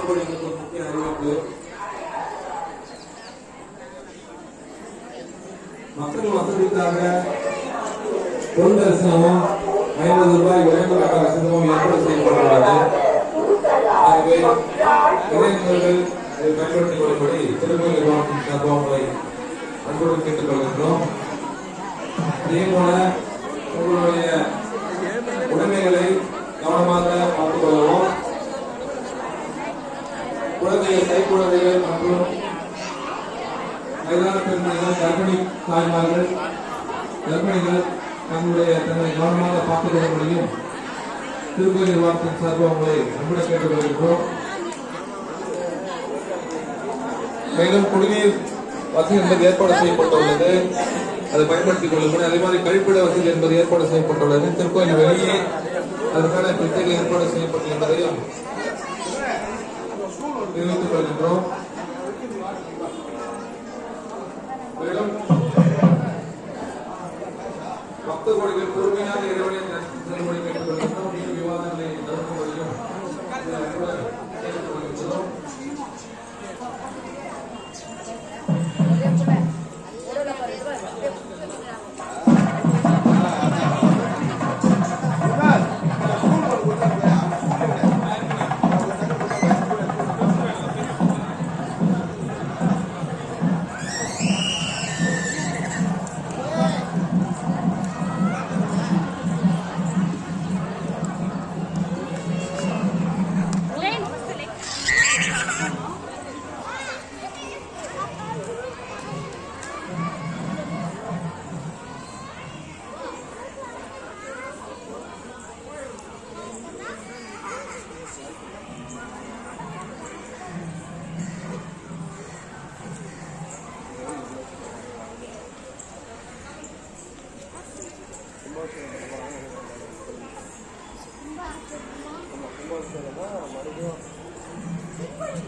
கோடிகளுக்கு முக்கிய அறிவிப்பு. மக்கள் வசதிக்காக பொன் தரிசனமும் 50 ரூபாய் விரைவு தரிசனமும் ஏற்பாடு செய்யப்பட்டுள்ளது. ஆகவே இளைஞர்கள் இதை பயன்படுத்திக் கொள்ளும்படி திருக்கோயில் நிர்வாகத்தின் சார்பாக அன்போடு கேட்டுக் கொள்கின்றோம். அதேபோல உங்களுடைய உடைமைகளை கவனமாக பார்த்துக் கொள்ளவும். குழந்தைகள், கைக்குழந்தைகள் மற்றும் வயதான பெண்கள், கர்ப்பிணி தாய்மார்கள், கர்ப்பிணிகள் தங்களை கவனமாக பார்த்துக் கொள்ள முடியும். திருக்கோயில் நிர்வாகத்தின் சார்பாக உங்களை அன்புடன் கேட்டுக் கொள்கின்றோம். மேலும் குடிநீர் வசதி என்பது ஏற்பாடு செய்யப்பட்டுள்ளது, அதை பயன்படுத்திக் கொள்ளுங்கள். அதே மாதிரி கழிப்பிட வசதி என்பது ஏற்பாடு செய்யப்பட்டுள்ளது. திருக்கோயில் வெளியே அதற்கான பிரத்யேக ஏற்பாடு செய்யப்பட்டு என்பதையும் தெரிவித்துக் கொள்கின்றோம். மேலும் 10 கோடிகள் பொறுமையாக இறைவனை செல்லும்படி கேட்டுக் கொள்கின்றோம். விவாதங்களை தடுக்கும்படியும் கேட்டுக் கொள்கின்றோம்.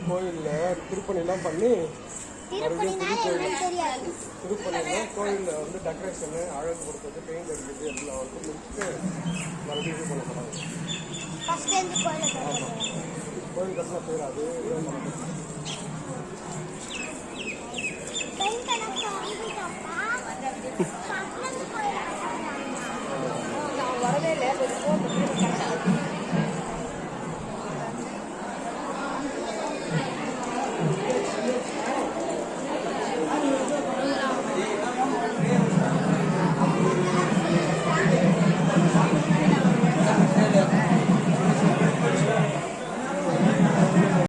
கோயிலில் திருப்பணிலாம் பண்ணி திருப்பணியில் கோயிலில் வந்து டெக்கரேஷனு, அழகு கொடுத்தது, பெயிண்ட் அடிக்கிறது எல்லாம் வந்து முடிச்சுட்டு மறுபடியும் இது பண்ண போகிறாங்க. கோயில் கட்டினா செய்யறாது. வரவே இல்லை.